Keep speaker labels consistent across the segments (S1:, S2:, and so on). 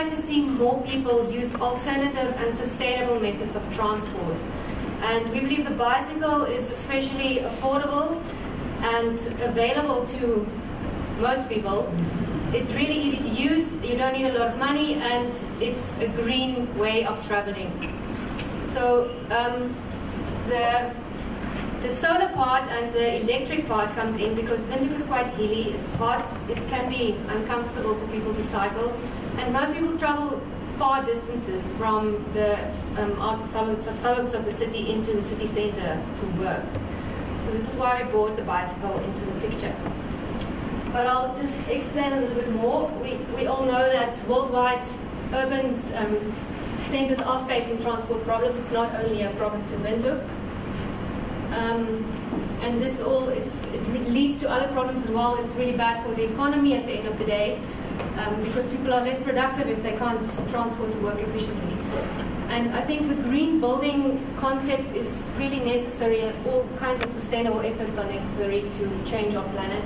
S1: like to see more people use alternative and sustainable methods of transport. And we believe the bicycle is especially affordable and available to most people. It's really easy to use, you don't need a lot of money, and it's a green way of traveling. So the solar part and the electric part comes in because Windhoek is quite hilly, it's hot, it can be uncomfortable for people to cycle, and most people travel far distances from the outer suburbs of the city into the city center to work. So this is why we brought the bicycle into the picture. But I'll just explain a little bit more. We all know that worldwide urban centers are facing transport problems. It's not only a problem to Windhoek. And this all, it leads to other problems as well. It's really bad for the economy at the end of the day, because people are less productive if they can't transport to work efficiently. And I think the green building concept is really necessary, and all kinds of sustainable efforts are necessary to change our planet.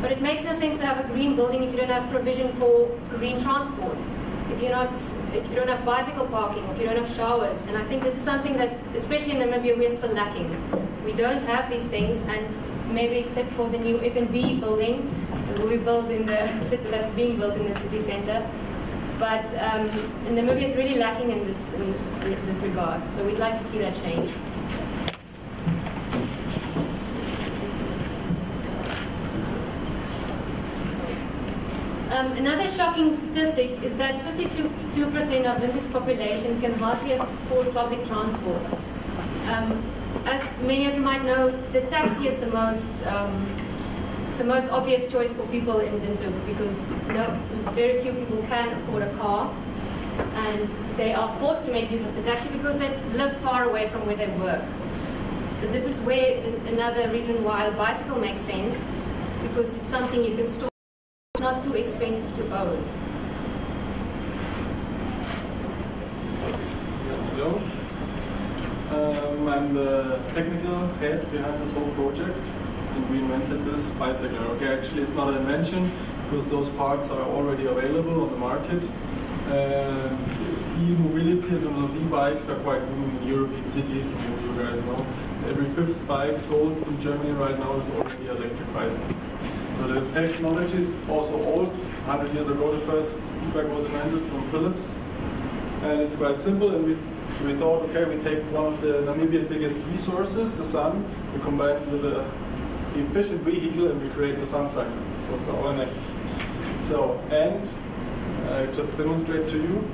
S1: But it makes no sense to have a green building if you don't have provision for green transport, if you don't have bicycle parking, if you don't have showers. And I think this is something that, especially in Namibia, we're still lacking. We don't have these things, and maybe except for the new F&B building that will be built in the city, that's being built in the city center. But Namibia is really lacking in this regard. So we'd like to see that change. Another shocking statistic is that 52% of Windhoek's population can hardly afford public transport. As many of you might know, the taxi is the most obvious choice for people in Windhoek, because very few people can afford a car, and they are forced to make use of the taxi because they live far away from where they work. But this is where another reason why a bicycle makes sense, because it's something you can store. Not too expensive to own.
S2: Hello. I'm the technical head behind this whole project, and we invented this bicycle. Okay, actually it's not an invention, because those parts are already available on the market. E-mobility in terms of e-bikes are quite booming in European cities, as you guys know. Every 5th bike sold in Germany right now is already an electric bicycle. So the technology is also old. 100 years ago, the first e-bike was invented from Philips. And it's quite simple, and we thought, okay, we take one of the Namibian biggest resources, the sun, we combine it with an efficient vehicle, and we create the sun cycle. So it's our name. So, and I just demonstrate to you.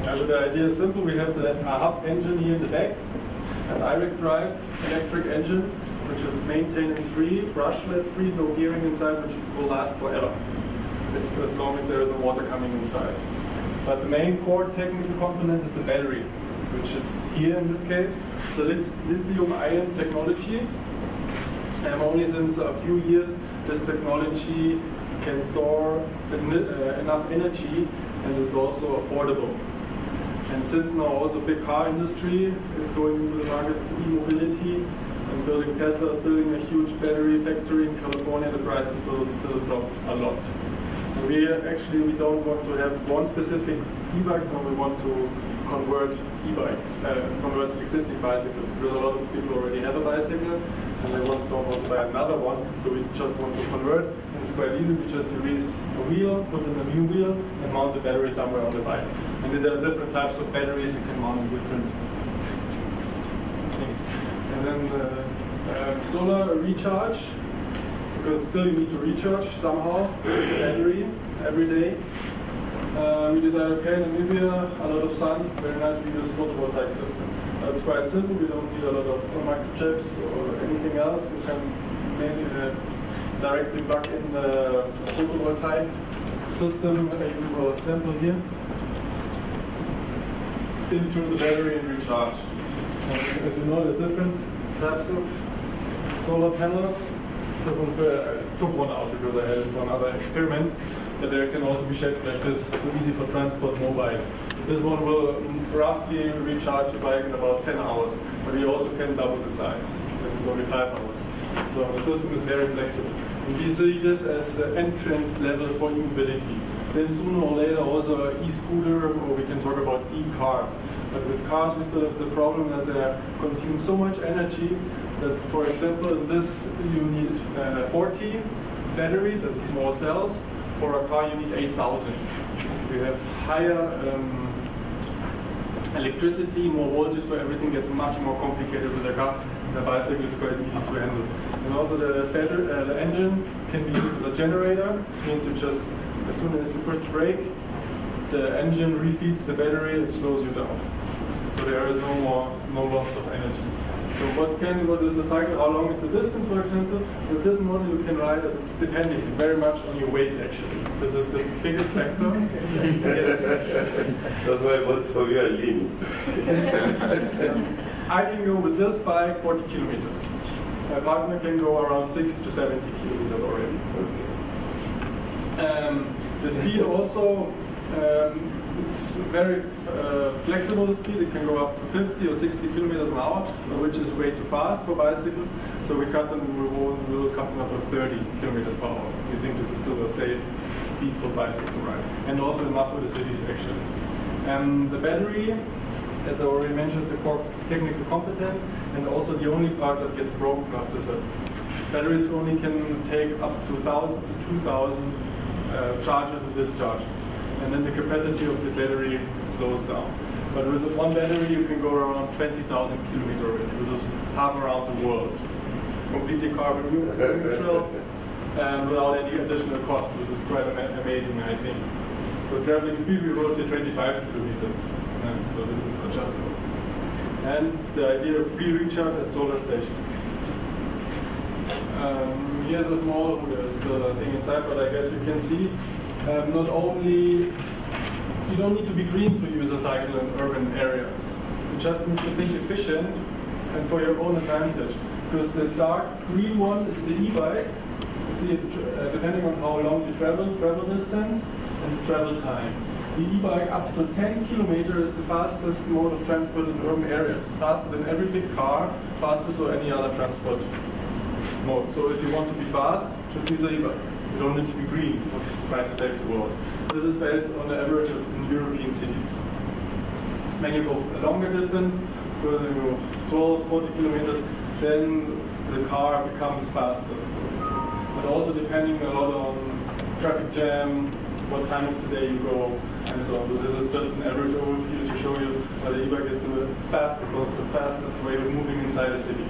S2: So the idea is simple. We have a hub engine here in the back, an direct drive electric engine, which is maintenance-free, brushless-free, no gearing inside, which will last forever, as long as there is no water coming inside. But the main core technical component is the battery, which is here in this case. It's a lithium-ion technology, and only since a few years this technology can store enough energy and is also affordable. And since now also big car industry is going into the market, e-mobility, and Tesla is building a huge battery factory in California, the prices will still drop a lot. And we don't want to have one specific e-bike, so we want to convert e-bikes, convert existing bicycles. Because a lot of people already have a bicycle, and they don't want to buy another one, so we just want to convert. And it's quite easy, we just release a wheel, put in a new wheel, and mount the battery somewhere on the bike. And there are different types of batteries, you can mount different things. And then solar recharge, because still you need to recharge somehow the battery every day. We decided, okay, in Namibia, a lot of sun, very nice, we use photovoltaic system. It's quite simple, we don't need a lot of microchips or anything else. You can maybe directly plug in the photovoltaic system, a sample here, into the battery and recharge. As you know, there are different types of solar panels. I took one out because I had it for another experiment, but there can also be shaped like this, so easy for transport mobile. This one will roughly recharge a bike in about 10 hours, but we also can double the size, and it's only 5 hours. So the system is very flexible. And we see this as the entrance level for e-mobility. Then sooner or later also e-scooter, or we can talk about e-cars. But with cars we still have the problem that they consume so much energy that, for example, in this you need 40 batteries as small cells. For a car you need 8,000. We have higher electricity, more voltage, so everything gets much more complicated with a car. The bicycle is quite easy to handle. And also the engine can be used as a generator. It means you just, as soon as you push the brake, the engine refeeds the battery, it slows you down. So there is no loss of energy. So what is the cycle? How long is the distance, for example? With this model you can ride as it's depending very much on your weight actually. This is the biggest factor. Yes.
S3: That's why I want so you are lean.
S2: I can go with this bike 40 kilometers. My partner can go around 60 to 70 kilometers already. The speed also, it's very flexible, the speed. It can go up to 50 or 60 kilometers an hour, which is way too fast for bicycles. So we cut them, we will cut them up to 30 kilometers per hour. We think this is still a safe speed for bicycle ride. And also enough for the cities actually. The battery, as I already mentioned, is the core technical competence, and also the only part that gets broken after certain. Batteries only can take up to 1,000 to 2,000 charges and discharges. And then the capacity of the battery slows down. But with one battery you can go around 20,000 kilometers already, which is half around the world. Completely carbon neutral without any additional cost, which is quite amazing, I think. For traveling speed we wrote here 25 kilometers. So this is adjustable. And the idea of free recharge at solar stations. Here's a small, there's still a thing inside, but I guess you can see. Not only, you don't need to be green to use a cycle in urban areas. You just need to think efficient and for your own advantage. Because the dark green one is the e-bike. See, depending on how long you travel distance and travel time. The e-bike up to 10 kilometers is the fastest mode of transport in urban areas. Faster than every big car, fastest or any other transport mode. So if you want to be fast, just use an e-bike. You don't need to be green, just try to save the world. This is based on the average in European cities. When you go a longer distance, go 12, 40 kilometers, then the car becomes faster. But also depending a lot on traffic jam, what time of the day you go, and so on. So this is just an average overview to show you that the e-bike is the fastest way of moving inside a city.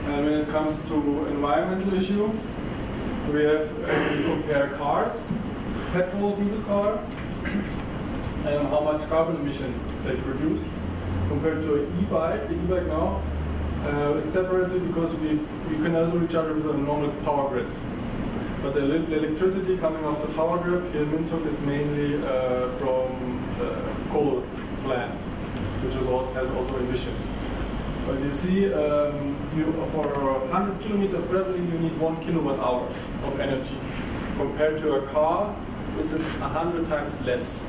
S2: And when it comes to environmental issue, we have we compare cars, petrol, diesel car, and how much carbon emission they produce compared to an e-bike. The e-bike now, it's separately because we can also recharge it with a normal power grid. But the electricity coming off the power grid here in Windhoek is mainly from the coal plant, which is also, has also emissions. But you see, for 100 kilometers of traveling, you need 1 kilowatt hour of energy. Compared to a car, this is 100 times less.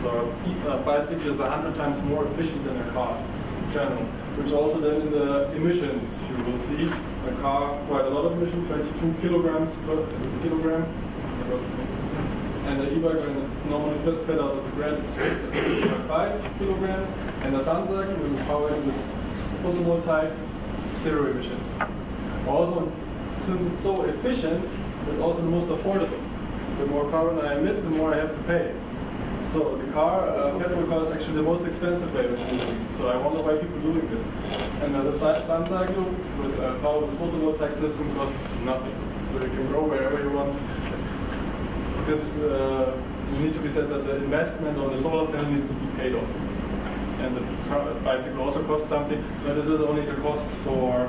S2: So a bicycle is 100 times more efficient than a car in general. Which also then in the emissions, you will see a car quite a lot of emissions, 22 kilograms per kilogram. And the e-bike, when it's normally fed out of the grid, it's 5 kilograms. And the sun cycle, when you power it with photovoltaic, 0 emissions. Also, since it's so efficient, it's also the most affordable. The more carbon I emit, the more I have to pay. So the petrol car is actually the most expensive way of moving. So I wonder why people are doing this. And the sun cycle with power with photovoltaic system costs nothing. So you can go wherever you want. This need to be said that the investment on the solar panel needs to be paid off. And the bicycle also costs something. So this is only the costs for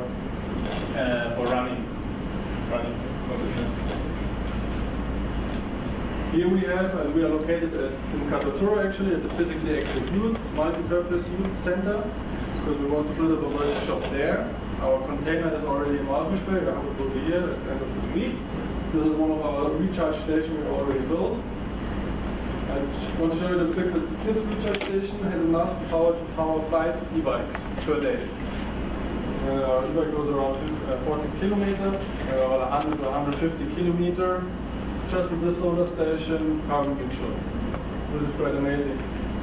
S2: running. Here we have, we are located in Katatura actually, at the Physically Active Youth, Multi-Purpose Youth Center, because we want to build up a workshop there. Our container is already in Walther, I hope it will be here at the end of the week. This is one of our recharge stations we already built. I want to show you the picture. This recharge station has enough power to power 5 e-bikes per day. E-bike goes around 40 kilometers, or 100 to 150 kilometers, just with this solar station, carbon neutral. This is quite amazing.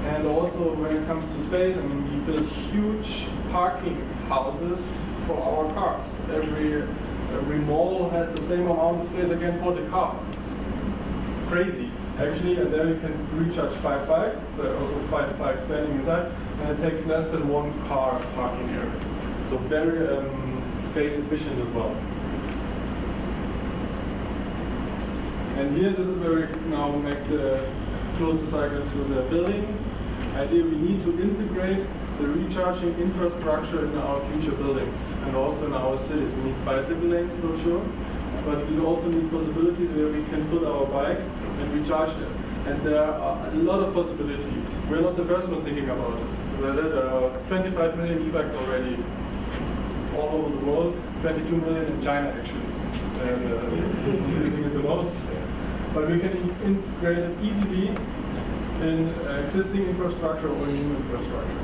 S2: And also when it comes to space, I mean, we build huge parking houses for our cars. Every mall has the same amount of space again for the cars. It's crazy, actually, and there you can recharge 5 bikes. There are also 5 bikes standing inside, and it takes less than 1 car parking area. So very space efficient as well. And here, this is where we now make the close the cycle to the building. Idea, we need to integrate the recharging infrastructure in our future buildings and also in our cities. We need bicycle lanes for sure, but we also need possibilities where we can put our bikes and recharge them. And there are a lot of possibilities. We're not the first one thinking about this. There are 25 million e-bikes already all over the world, 22 million in China actually, and using it the most. But we can integrate it easily in existing infrastructure or new infrastructure.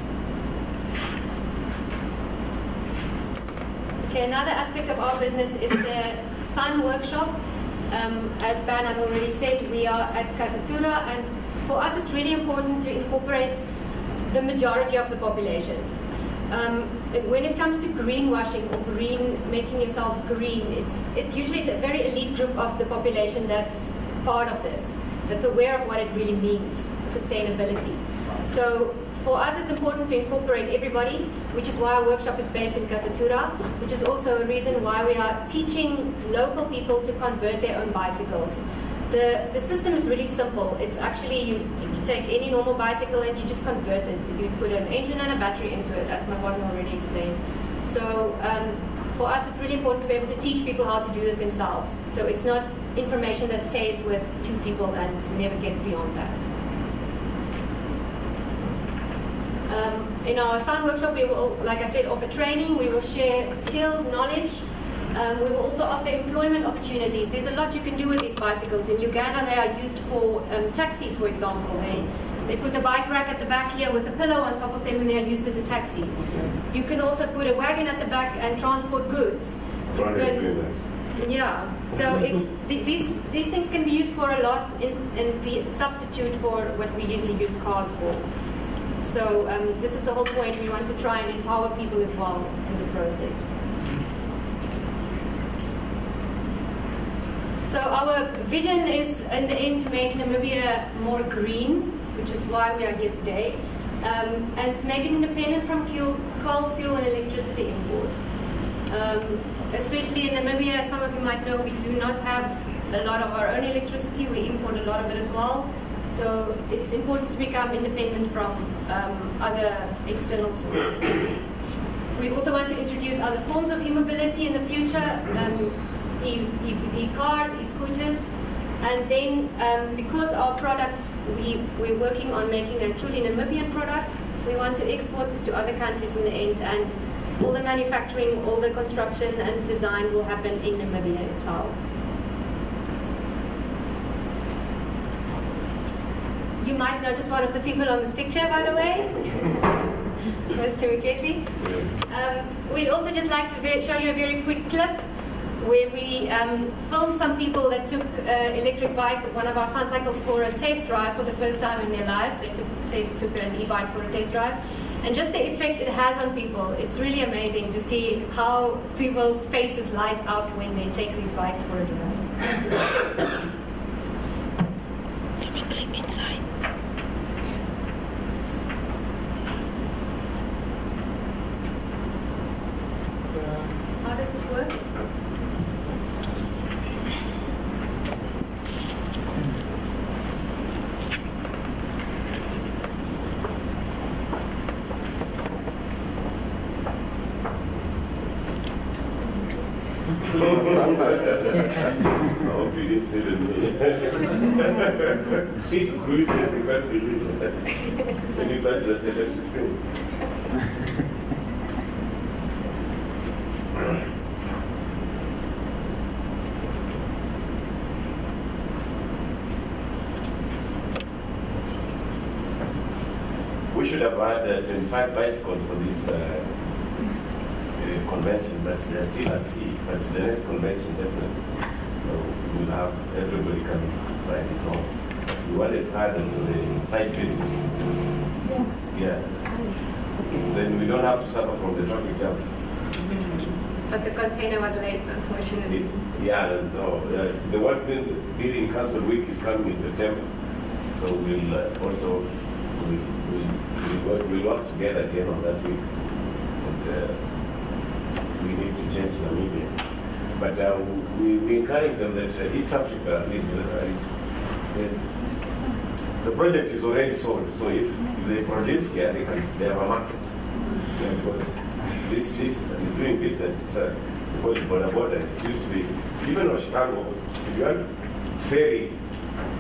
S1: Okay, another aspect of our business is the Sun Workshop. As Bernhard already said, we are at Katatura, and for us it's really important to incorporate the majority of the population. When it comes to greenwashing or making yourself green, it's usually a very elite group of the population that's part of this, that's aware of what it really means, sustainability. So for us it's important to incorporate everybody, which is why our workshop is based in Katatura, which is also a reason why we are teaching local people to convert their own bicycles. The system is really simple. It's actually, you take any normal bicycle and you just convert it. You put an engine and a battery into it, as my partner already explained. So for us, it's really important to be able to teach people how to do this themselves. So it's not information that stays with 2 people and never gets beyond that. In our Sun Workshop, we will, like I said, offer training. We will share skills, knowledge. We will also offer employment opportunities. There's a lot you can do with these bicycles. In Uganda, they are used for taxis, for example. They put a bike rack at the back here with a pillow on top of them, and they are used as a taxi. You can also put a wagon at the back and transport goods. Yeah. So these things can be used for a lot and be a substitute for what we usually use cars for. So this is the whole point. We want to try and empower people as well in the process. So our vision is, in the end, to make Namibia more green, which is why we are here today, and to make it independent from coal, fuel, and electricity imports. Especially in Namibia, as some of you might know, we do not have a lot of our own electricity. We import a lot of it as well. So it's important to become independent from other external sources. We also want to introduce other forms of e-mobility in the future, e-cars, e-scooters, and then because our product, we're working on making a truly Namibian product, we want to export this to other countries in the end, and all the manufacturing, all the construction and design will happen in Namibia itself. You might notice one of the people on this picture, by the way. Mr. Miketi. We'd also just like to show you a very quick clip where we filmed some people that took electric bike, one of our Sun cycles, for a test drive for the first time in their lives. They took an e-bike for a test drive. And just the effect it has on people, it's really amazing to see how people's faces light up when they take these bikes for a ride.
S4: Can we click inside?
S1: How does this work?
S3: I hope you didn't feel it. It cruises, you can't believe it. When you touch the television screen. We should have had 25 bicycles for this conversion. convention, but they're still at sea. But the next convention, definitely, we'll have everybody coming by his own. We wanted to add on the site visits. Yeah. Then we don't have to suffer from the traffic jams.
S1: But the container was late, unfortunately.
S3: Yeah, no. The World Building Council Week is coming in September. So we'll also we'll work together again on that week. But we need to change Namibia. But we encourage them that East Africa the project is already sold. So if they produce here, they have a market. Yeah, because this is doing business. It's border. It used to be, even in Chicago, if you had ferry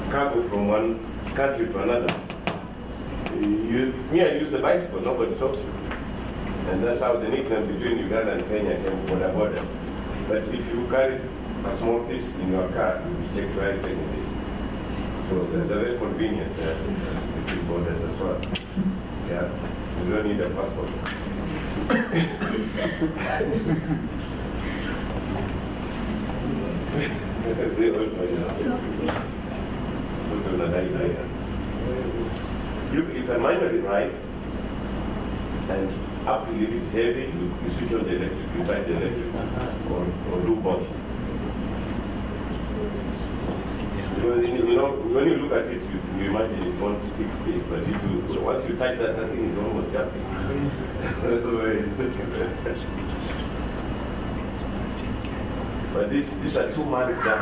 S3: cargo from one country to another, you use the bicycle, nobody stops you. And that's how the nickname between Uganda and Kenya came, border. But if you carry a small piece in your car, you'll be checked right taking this. So they're very convenient between borders as well. Yeah, you don't need a passport. You can manually ride, and up if it's heavy, you switch on the electric, you buy the electric, or do both. Because when you look at it, you imagine it won't speak speed, but if you once you type that thing is almost jumping. But these are two-man dam.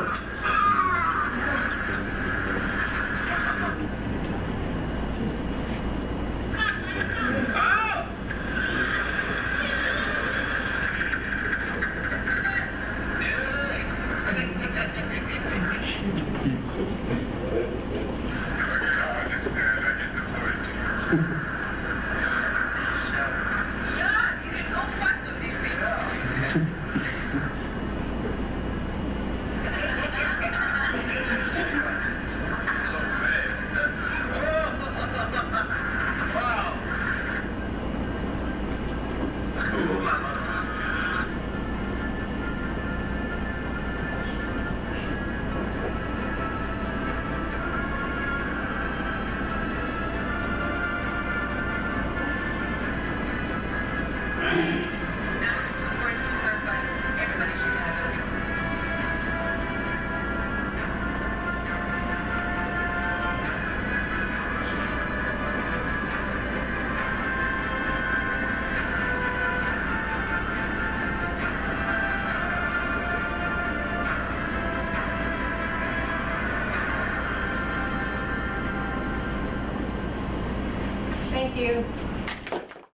S1: Thank you.